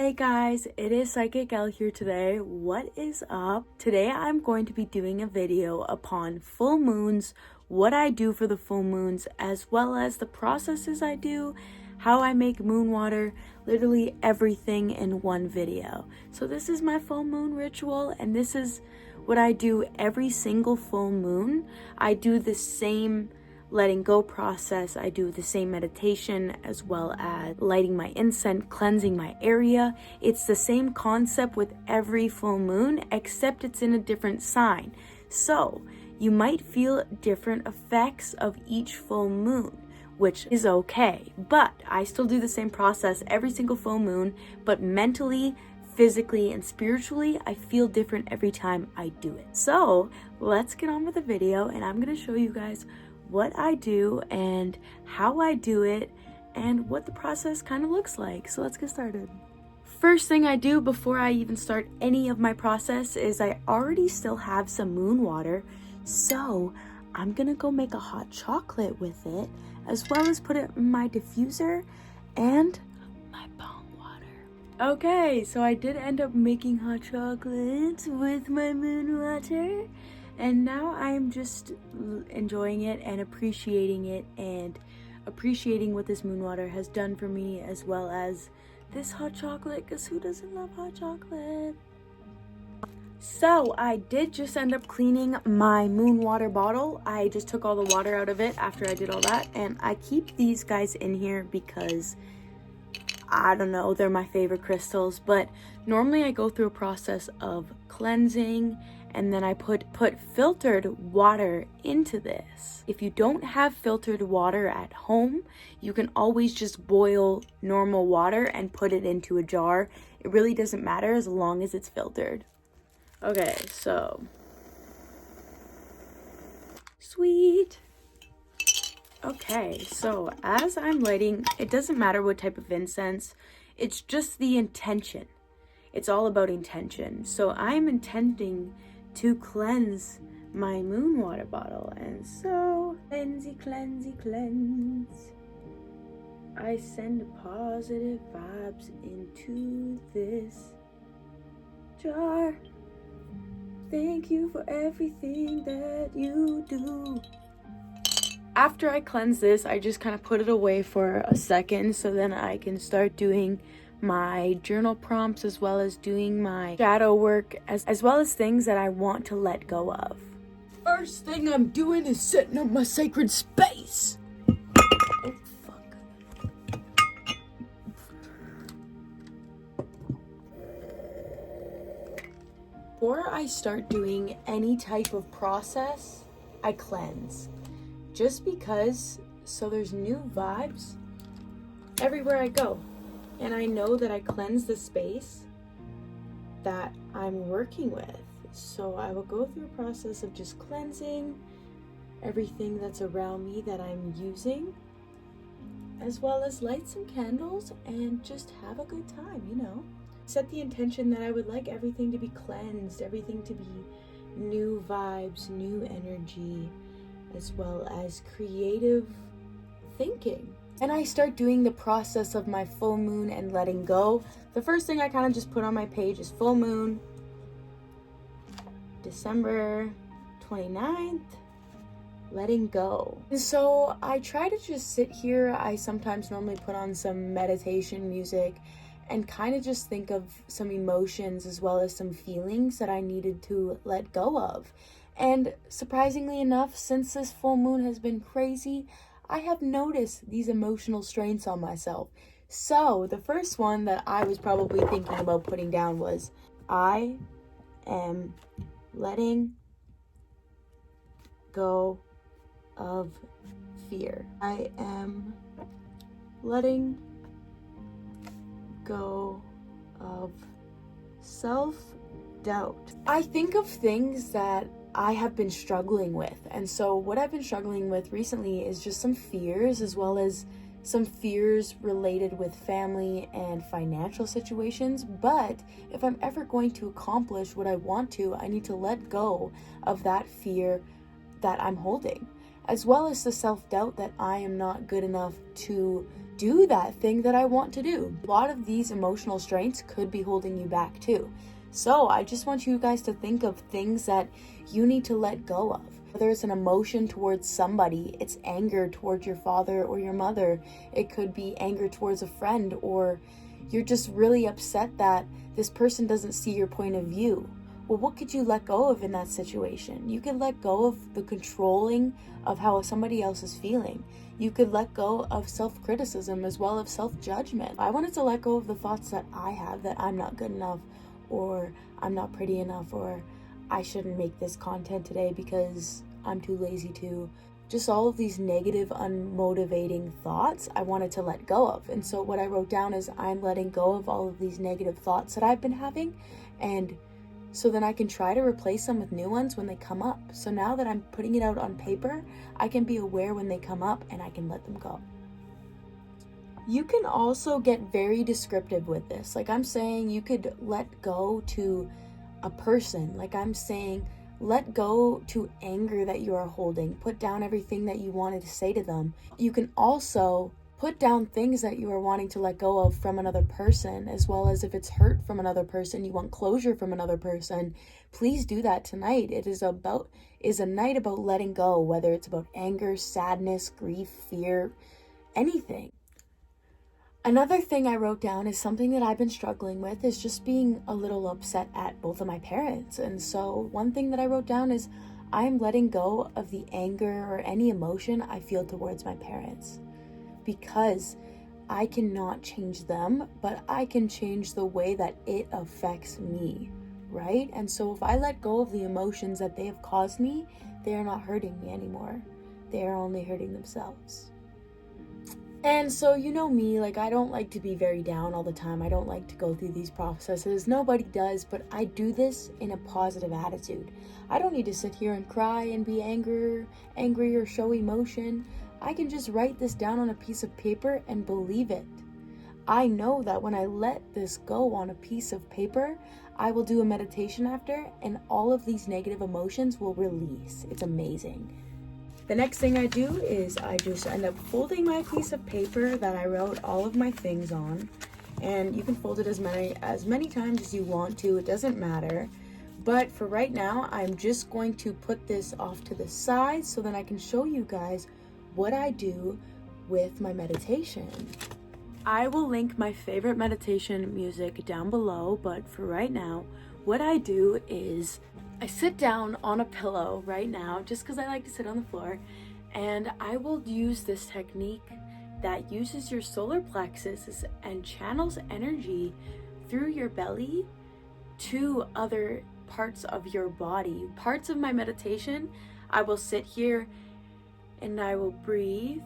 Hey guys, it is Psychic Elle here today. What is up? Today I'm going to be doing a video upon full moons, what I do for the full moons, as well as the processes I do, how I make moon water, literally everything in one video. So this is my full moon ritual, and this is what I do every single full moon. I do the same letting go process. I do the same meditation as well as lighting my incense, cleansing my area. It's the same concept with every full moon, except it's in a different sign. So you might feel different effects of each full moon, which is okay. But I still do the same process every single full moon, but mentally, physically, and spiritually, I feel different every time I do it. So let's get on with the video, and I'm gonna show you guys what I do and how I do it and what the process kind of looks like. So let's get started. First thing I do before I even start any of my process is I already still have some moon water, so I'm gonna go make a hot chocolate with it, as well as put it in my diffuser and my bong water. Okay, so I did end up making hot chocolate with my moon water, and now I'm just enjoying it and appreciating what this moon water has done for me, as well as this hot chocolate, because who doesn't love hot chocolate? So I did just end up cleaning my moon water bottle. I just took all the water out of it after I did all that, and I keep these guys in here because I don't know, they're my favorite crystals. But normally I go through a process of cleansing, and then I put filtered water into this. If you don't have filtered water at home, you can always just boil normal water and put it into a jar. It really doesn't matter as long as it's filtered. Okay, so sweet. Okay, so as I'm lighting, it doesn't matter what type of incense, it's just the intention. It's all about intention. So I'm intending to cleanse my moon water bottle, and so cleanse. I send positive vibes into this jar. Thank you for everything that you do. After I cleanse this, I just kind of put it away for a second, so then I can start doing my journal prompts, as well as doing my shadow work, as well as things that I want to let go of. First thing I'm doing is setting up my sacred space. Oh, fuck. Before I start doing any type of process, I cleanse. Just because, so there's new vibes everywhere I go. And I know that I cleanse the space that I'm working with. So I will go through a process of just cleansing everything that's around me that I'm using, as well as light some candles and just have a good time, you know. Set the intention that I would like everything to be cleansed, everything to be new vibes, new energy, as well as creative thinking. And I start doing the process of my full moon and letting go. The first thing I kind of just put on my page is full moon, December 29th, letting go. And so I try to just sit here. I sometimes normally put on some meditation music and kind of just think of some emotions as well as some feelings that I needed to let go of. And surprisingly enough, since this full moon has been crazy, I have noticed these emotional strains on myself. So the first one that I was probably thinking about putting down was, I am letting go of fear. I am letting go of self-doubt. I think of things that I have been struggling with, and so what I've been struggling with recently is just some fears, as well as some fears related with family and financial situations. But if I'm ever going to accomplish what I want to, I need to let go of that fear that I'm holding, as well as the self-doubt that I am not good enough to do that thing that I want to do. A lot of these emotional strengths could be holding you back too. So I just want you guys to think of things that you need to let go of. Whether it's an emotion towards somebody, it's anger towards your father or your mother. It could be anger towards a friend, or you're just really upset that this person doesn't see your point of view. Well, what could you let go of in that situation? You could let go of the controlling of how somebody else is feeling. You could let go of self-criticism as well as self-judgment. I wanted to let go of the thoughts that I have, that I'm not good enough, or I'm not pretty enough, or I shouldn't make this content today because I'm too lazy to. Just all of these negative, unmotivating thoughts I wanted to let go of. And so what I wrote down is I'm letting go of all of these negative thoughts that I've been having, and so then I can try to replace them with new ones when they come up. So now that I'm putting it out on paper, I can be aware when they come up and I can let them go. You can also get very descriptive with this. Like I'm saying, you could let go to a person. Like I'm saying, let go to anger that you are holding. Put down everything that you wanted to say to them. You can also put down things that you are wanting to let go of from another person, as well as if it's hurt from another person, you want closure from another person. Please do that tonight. It is a night about letting go, whether it's about anger, sadness, grief, fear, anything. Another thing I wrote down is something that I've been struggling with is just being a little upset at both of my parents. And so one thing that I wrote down is I'm letting go of the anger or any emotion I feel towards my parents, because I cannot change them, but I can change the way that it affects me, right? And so if I let go of the emotions that they have caused me, they are not hurting me anymore. They are only hurting themselves. And so you know me, like I don't like to be very down all the time. I don't like to go through these processes. Nobody does, but I do this in a positive attitude. I don't need to sit here and cry and be angry or show emotion. I can just write this down on a piece of paper and believe it. I know that when I let this go on a piece of paper, I will do a meditation after, and all of these negative emotions will release. It's amazing. The next thing I do is I just end up folding my piece of paper that I wrote all of my things on, and you can fold it as many times as you want to. It doesn't matter. But for right now, I'm just going to put this off to the side so then I can show you guys what I do with my meditation. I will link my favorite meditation music down below, but for right now, what I do is I sit down on a pillow right now, just because I like to sit on the floor, and I will use this technique that uses your solar plexus and channels energy through your belly to other parts of your body. Parts of my meditation, I will sit here and I will breathe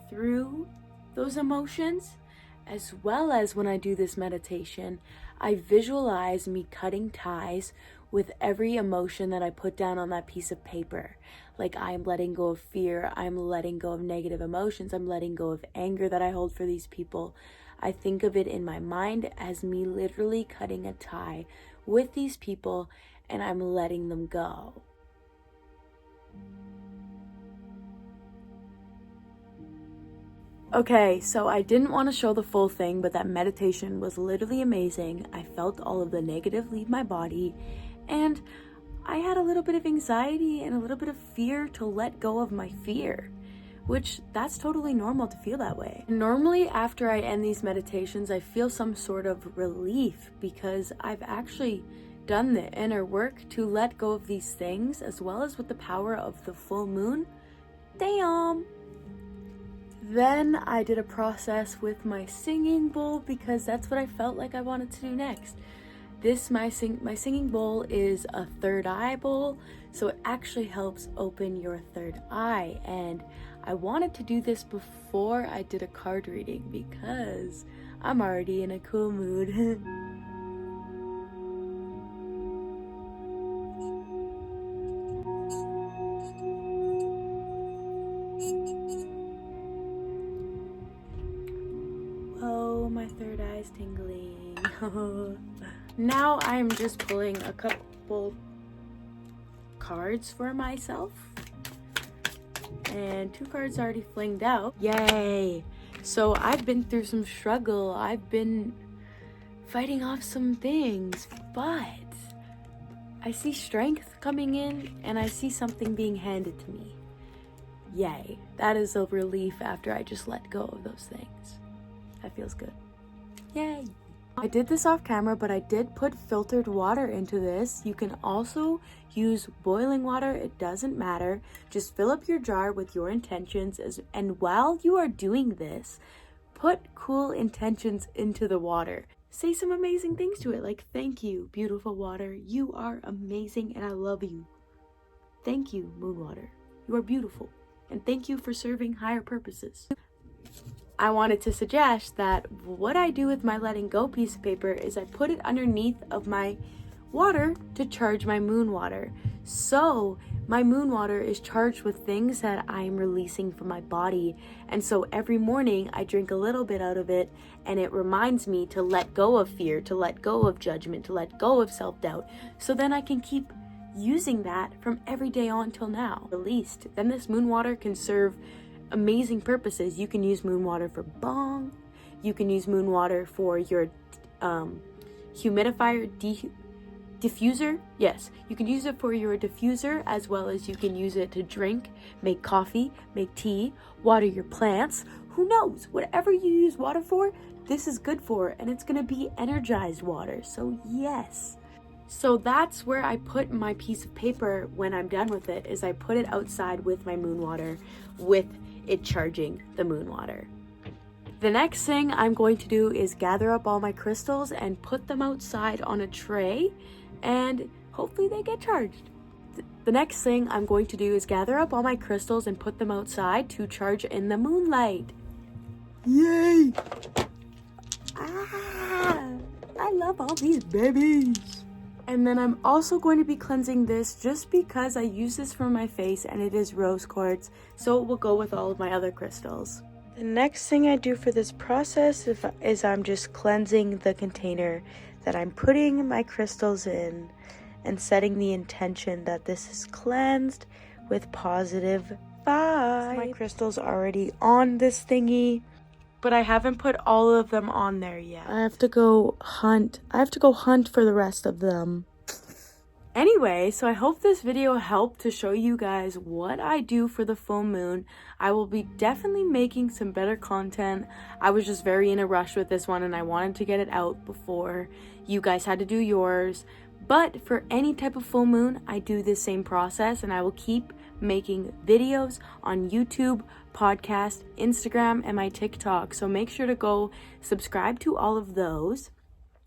through those emotions, as well as when I do this meditation, I visualize me cutting ties with every emotion that I put down on that piece of paper. Like I'm letting go of fear, I'm letting go of negative emotions, I'm letting go of anger that I hold for these people. I think of it in my mind as me literally cutting a tie with these people, and I'm letting them go. Okay, so I didn't want to show the full thing, but that meditation was literally amazing. I felt all of the negative leave my body, and I had a little bit of anxiety and a little bit of fear to let go of my fear, which that's totally normal to feel that way. Normally after I end these meditations, I feel some sort of relief because I've actually done the inner work to let go of these things, as well as with the power of the full moon. Damn! Then I did a process with my singing bowl because that's what I felt like I wanted to do next. My singing bowl is a third eye bowl, so it actually helps open your third eye. And I wanted to do this before I did a card reading because I'm already in a cool mood. Oh, my third eye's tingling. Now I'm just pulling a couple cards for myself. And 2 cards already flinged out. Yay! So I've been through some struggle. I've been fighting off some things, but I see strength coming in and I see something being handed to me. Yay. That is a relief after I just let go of those things. That feels good. Yay. I did this off camera, but I did put filtered water into this. You can also use boiling water. It doesn't matter. Just fill up your jar with your intentions. And while you are doing this, put cool intentions into the water. Say some amazing things to it, like, thank you, beautiful water. You are amazing and I love you. Thank you, moon water. You are beautiful. And thank you for serving higher purposes. I wanted to suggest that what I do with my letting go piece of paper is I put it underneath of my water to charge my moon water. So my moon water is charged with things that I'm releasing from my body. And so every morning I drink a little bit out of it and it reminds me to let go of fear, to let go of judgment, to let go of self-doubt. So then I can keep using that from every day on till now. Released. Then this moon water can serve amazing purposes. You can use moon water for bong. You can use moon water for your humidifier, diffuser. Yes, you can use it for your diffuser, as well as you can use it to drink, make coffee, make tea, water your plants. Who knows? Whatever you use water for, this is good for, and it's gonna be energized water. So yes. So that's where I put my piece of paper when I'm done with it, is I put it outside with my moon water, with it charging the moon water. The next thing I'm going to do is gather up all my crystals and put them outside on a tray, and hopefully they get charged. The next thing I'm going to do is gather up all my crystals and put them outside to charge in the moonlight. Yay! I love all these babies. And then I'm also going to be cleansing this just because I use this for my face and it is rose quartz, so it will go with all of my other crystals. The next thing I do for this process is I'm just cleansing the container that I'm putting my crystals in and setting the intention that this is cleansed with positive vibes. My crystals are already on this thingy, but I haven't put all of them on there yet. I have to go hunt for the rest of them. Anyway, so I hope this video helped to show you guys what I do for the full moon. I will be definitely making some better content. I was just very in a rush with this one and I wanted to get it out before you guys had to do yours. But for any type of full moon, I do the same process and I will keep making videos on YouTube, podcast, Instagram, and my TikTok. So make sure to go subscribe to all of those.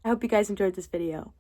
I hope you guys enjoyed this video.